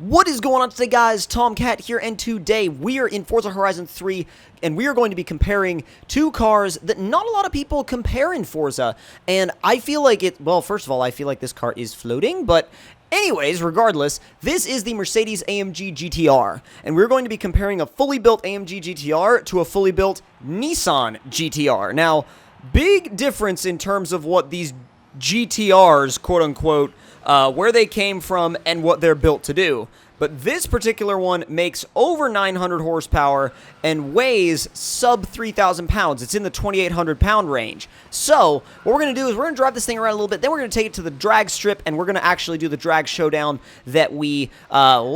What is going on today, guys? Tomcat here, and today we are in Forza Horizon 3, and we are going to be comparing two cars that not a lot of people compare in Forza, and I feel like well, first of all, I feel like this car is floating, but anyways, regardless, this is the Mercedes AMG GTR, and we're going to be comparing a fully built AMG GTR to a fully built Nissan GTR. Now, big difference in terms of what these GTRs, quote-unquote, where they came from and what they're built to do. But this particular one makes over 900 horsepower and weighs sub 3,000 pounds. It's in the 2,800 pound range. So, what we're going to do is we're going to drive this thing around a little bit, then we're going to take it to the drag strip, and we're going to actually do the drag showdown that we, but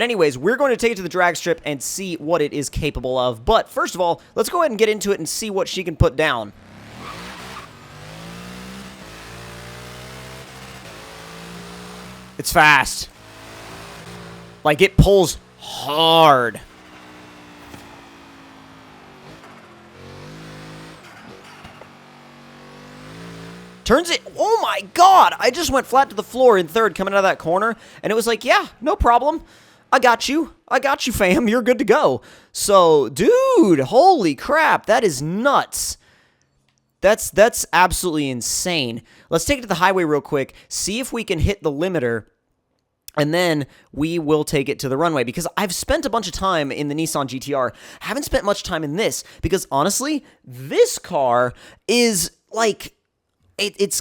anyways, we're going to take it to the drag strip and see what it is capable of. But first of all, let's go ahead and get into it and see what she can put down. It's fast. Like, it pulls hard. Turns it. Oh my god! I just went flat to the floor in third coming out of that corner, and it was like, yeah, no problem. I got you. I got you, fam. You're good to go. So, dude, holy crap. That is nuts. That's absolutely insane. Let's take it to the highway real quick, see if we can hit the limiter, and then we will take it to the runway, because I've spent a bunch of time in the Nissan GTR. Haven't spent much time in this, because honestly, this car is like, it's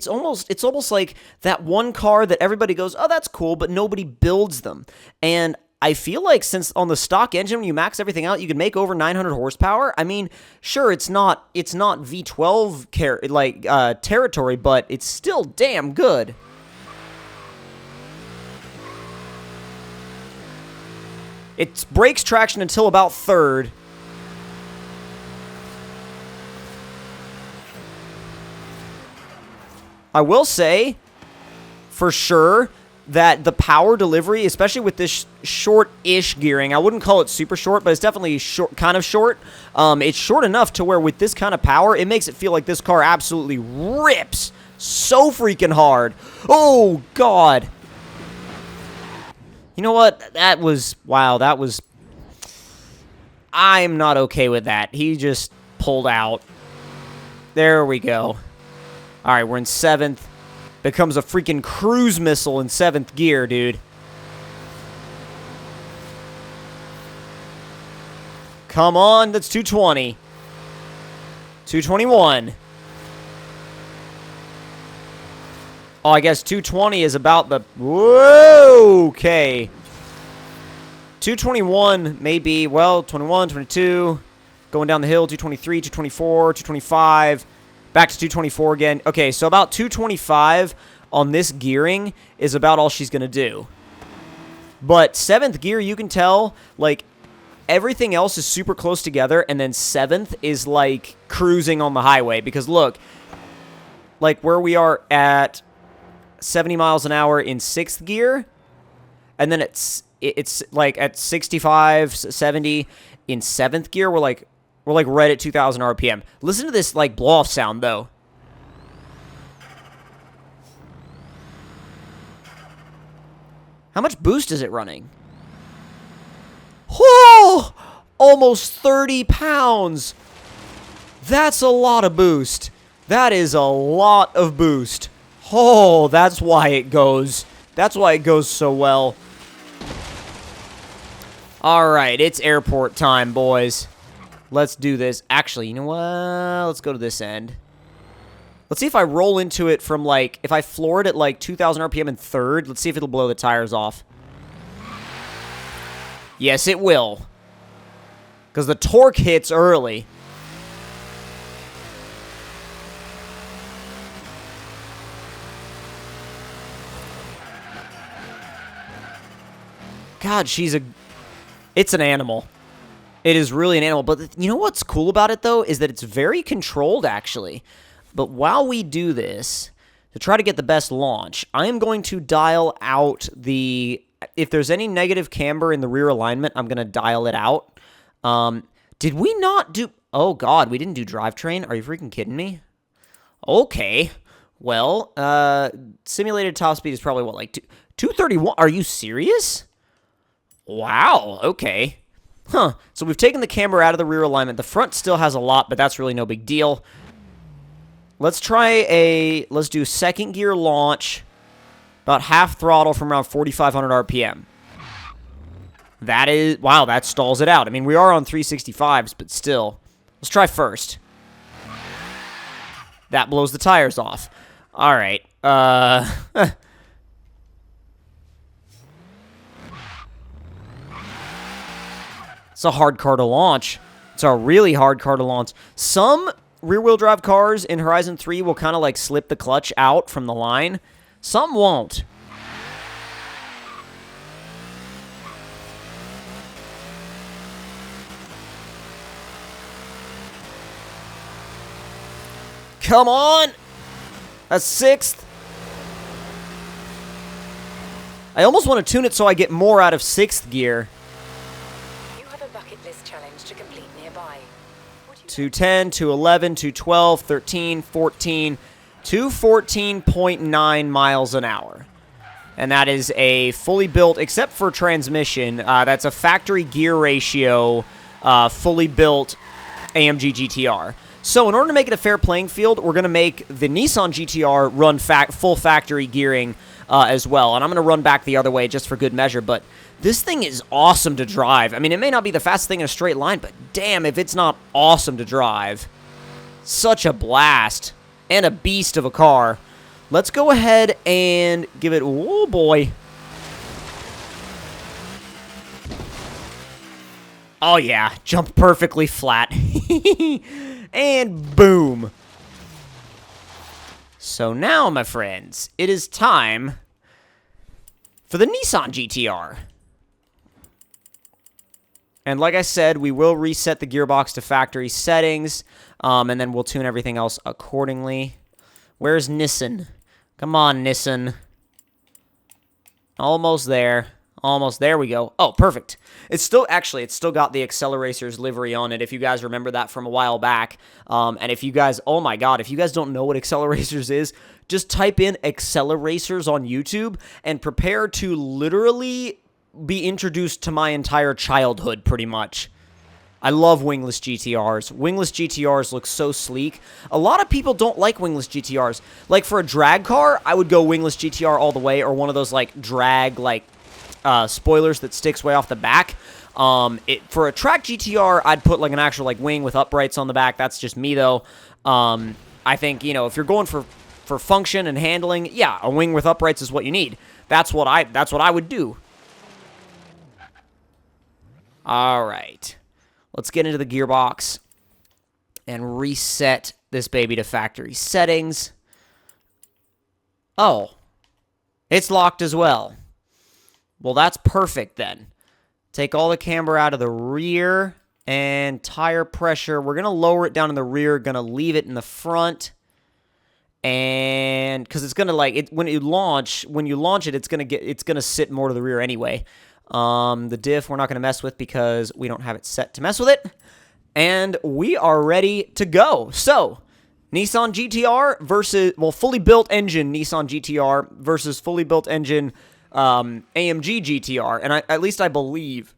almost like that one car that everybody goes, oh, that's cool, but nobody builds them. And I feel like since on the stock engine, when you max everything out, you can make over 900 horsepower. I mean, sure, it's not V12 territory, but it's still damn good. It brakes traction until about third. I will say, for sure, that the power delivery, especially with this short-ish gearing, I wouldn't call it super short, but it's definitely short, kind of short. It's short enough to where with this kind of power, it makes it feel like this car absolutely rips so freaking hard. Oh, God. You know what? That was, wow, that was, I'm not okay with that. He just pulled out. There we go. All right, we're in seventh. Becomes a freaking cruise missile in seventh gear, dude. Come on, that's 220. 221. Oh, I guess 220 is about the... Whoa, okay. 221 maybe, well, 21, 22. Going down the hill, 223, 224, 225. Back to 224 again. Okay, so about 225 on this gearing is about all she's going to do. But 7th gear, you can tell, like, everything else is super close together, and then 7th is, like, cruising on the highway. Because, look, like, where we are at 70 miles an hour in 6th gear, and then it's like, at 65, 70 in 7th gear, we're like right at 2,000 RPM. Listen to this, like, blow-off sound, though. How much boost is it running? Oh! Almost 30 pounds! That's a lot of boost. That is a lot of boost. Oh, that's why it goes. That's why it goes so well. Alright, it's airport time, boys. Let's do this. Actually, you know what? Let's go to this end. Let's see if I roll into it from, like, if I floor it at, like, 2,000 RPM in third. Let's see if it'll blow the tires off. Yes, it will. Because the torque hits early. God, it's an animal. It is really an animal, but you know what's cool about it, though, is that it's very controlled, actually. But while we do this, to try to get the best launch, I am going to dial out the... If there's any negative camber in the rear alignment, I'm going to dial it out. Did we not do... Oh, God, we didn't do drivetrain? Are you freaking kidding me? Okay. Well, simulated top speed is probably what, like 231? Are you serious? Wow, okay. Huh, so we've taken the camber out of the rear alignment. The front still has a lot, but that's really no big deal. Let's do second gear launch, about half throttle from around 4,500 RPM. That is, wow, that stalls it out. I mean, we are on 365s, but still. Let's try first. That blows the tires off. All right. It's a hard car to launch. It's a really hard car to launch. Some rear-wheel drive cars in Horizon 3 will kind of like slip the clutch out from the line. Some won't. Come on! That's 6th. I almost want to tune it so I get more out of 6th gear. You have a bucket list challenge to complete nearby. 210, 211, 212, 13, 14, 214.9 miles an hour. And that is a fully built, except for transmission, that's a factory gear ratio, fully built AMG GTR. So in order to make it a fair playing field, we're going to make the Nissan GTR run full factory gearing as well. And I'm going to run back the other way just for good measure. But this thing is awesome to drive. I mean, it may not be the fastest thing in a straight line, but damn if it's not awesome to drive. Such a blast. And a beast of a car. Let's go ahead and give it... Oh, boy. Oh, yeah. Jump perfectly flat. And boom. So now, my friends, it is time for the Nissan GTR. And like I said, we will reset the gearbox to factory settings, and then we'll tune everything else accordingly. Where's Nissan? Come on, Nissan. Almost there. Almost. There we go. Oh, perfect. It's still got the Acceleracers livery on it, if you guys remember that from a while back. And if you guys, oh my god, if you guys don't know what Acceleracers is, just type in Acceleracers on YouTube and prepare to literally be introduced to my entire childhood, pretty much. I love wingless GTRs. Wingless GTRs look so sleek. A lot of people don't like wingless GTRs. Like, for a drag car, I would go wingless GTR all the way, or one of those, like, drag, like, spoilers that sticks way off the back. For a track GTR, I'd put like an actual like wing with uprights on the back. That's just me though. I think, you know, if you're going for function and handling, yeah, a wing with uprights is what you need. That's what I would do. All right, let's get into the gearbox and reset this baby to factory settings. Oh, it's locked as well. Well, that's perfect then. Take all the camber out of the rear and tire pressure. We're going to lower it down in the rear, going to leave it in the front. And because it's going to like when you launch it, it's going to sit more to the rear anyway. The diff we're not going to mess with because we don't have it set to mess with it. And we are ready to go. So, Nissan GTR versus, well, fully built engine Nissan GTR versus fully built engine AMG GTR, and at least I believe,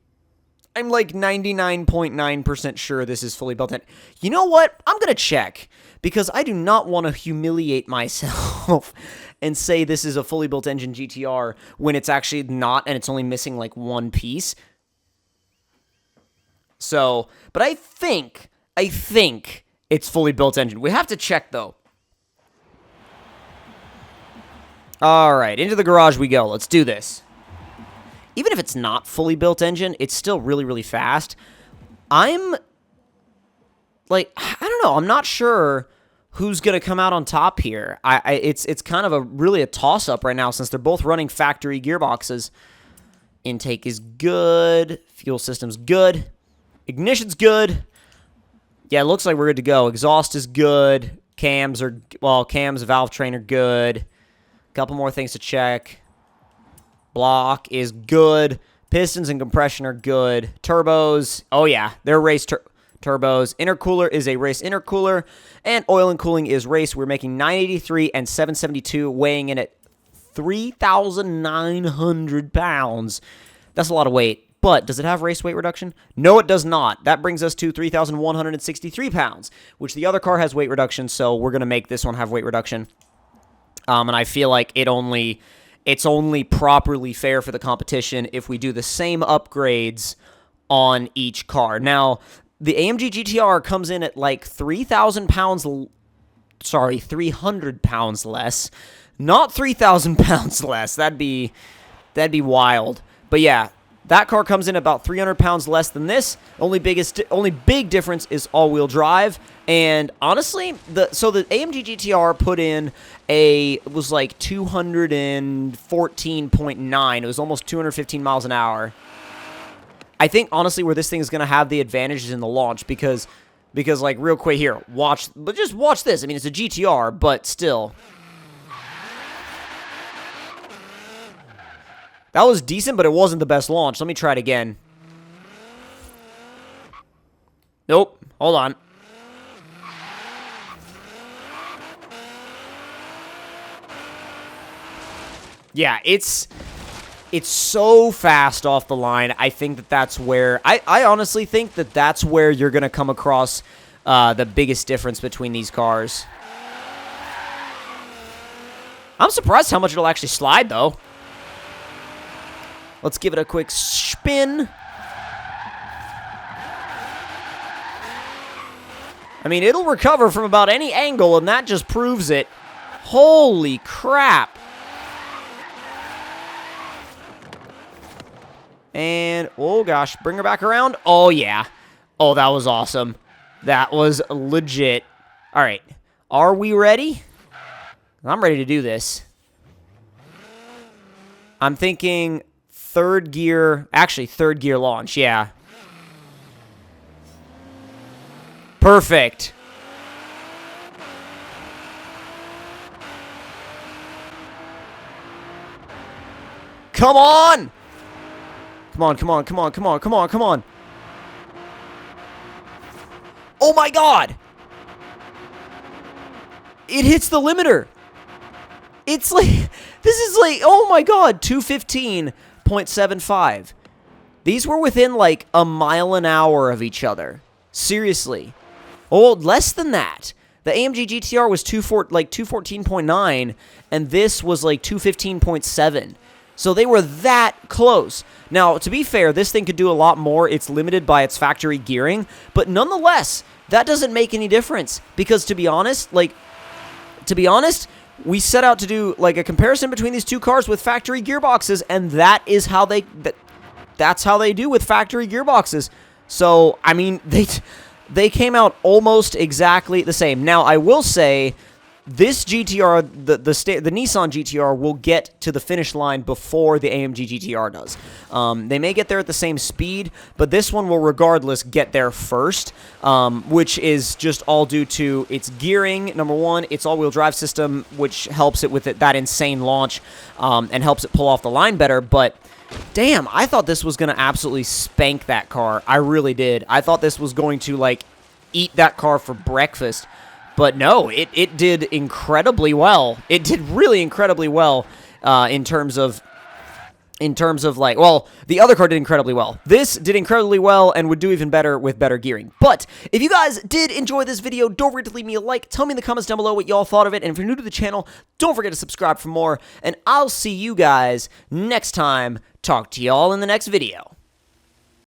I'm like 99.9% sure this is fully built in. You know what? I'm going to check, because I do not want to humiliate myself and say this is a fully built engine GTR when it's actually not, and it's only missing like one piece. So, but I think it's fully built engine. We have to check though. All right, into the garage we go. Let's do this. Even if it's not fully built engine, it's still really, really fast. I'm, like, I don't know. I'm not sure who's going to come out on top here. It's kind of really a toss-up right now since they're both running factory gearboxes. Intake is good. Fuel system's good. Ignition's good. Yeah, it looks like we're good to go. Exhaust is good. Cams, valve train are good. Couple more things to check. Block is good. Pistons and compression are good. Turbos, oh yeah, they're race turbos. Intercooler is a race intercooler, and oil and cooling is race. We're making 983 and 772, weighing in at 3,900 pounds. That's a lot of weight. But does it have race weight reduction? No, it does not. That brings us to 3,163 pounds, which the other car has weight reduction, so we're going to make this one have weight reduction. And I feel like it's only properly fair for the competition if we do the same upgrades on each car. Now, the AMG GTR comes in at like 3,000 pounds, 300 pounds less. Not 3,000 pounds less. That'd be wild. But yeah, that car comes in about 300 pounds less than this. Only big difference is all-wheel drive. And honestly, the AMG GTR put in it was like 214.9. It was almost 215 miles an hour. I think honestly where this thing is going to have the advantages in the launch because like real quick here, just watch this. I mean, it's a GTR, but still. That was decent, but it wasn't the best launch. Let me try it again. Nope. Hold on. Yeah, it's so fast off the line. I think that's where... I honestly think that's where you're going to come across the biggest difference between these cars. I'm surprised how much it'll actually slide, though. Let's give it a quick spin. I mean, it'll recover from about any angle, and that just proves it. Holy crap. And, oh gosh, bring her back around. Oh, yeah. Oh, that was awesome. That was legit. All right. Are we ready? I'm ready to do this. I'm thinking... third gear launch, yeah. Perfect. Come on! Come on, come on, come on, come on, come on, come on. Oh my god! It hits the limiter. It's like, this is like, oh my god, 215.75. These were within like a mile an hour of each other. Seriously. Oh, less than that. The AMG GTR was 214.9, and this was like 215.7. So they were that close. Now, to be fair, this thing could do a lot more. It's limited by its factory gearing, but nonetheless, that doesn't make any difference because to be honest, we set out to do like a comparison between these two cars with factory gearboxes, and that is how that's how they do with factory gearboxes. So, I mean, they came out almost exactly the same. Now, I will say this GTR, the Nissan GTR will get to the finish line before the AMG GTR does. They may get there at the same speed, but this one will regardless get there first, which is just all due to its gearing, number one, its all-wheel drive system, which helps it with that insane launch, and helps it pull off the line better, but damn, I thought this was going to absolutely spank that car. I really did. I thought this was going to, like, eat that car for breakfast. But no, it did incredibly well. It did really incredibly well in terms of like, well, the other car did incredibly well. This did incredibly well and would do even better with better gearing. But if you guys did enjoy this video, don't forget to leave me a like. Tell me in the comments down below what y'all thought of it. And if you're new to the channel, don't forget to subscribe for more. And I'll see you guys next time. Talk to y'all in the next video.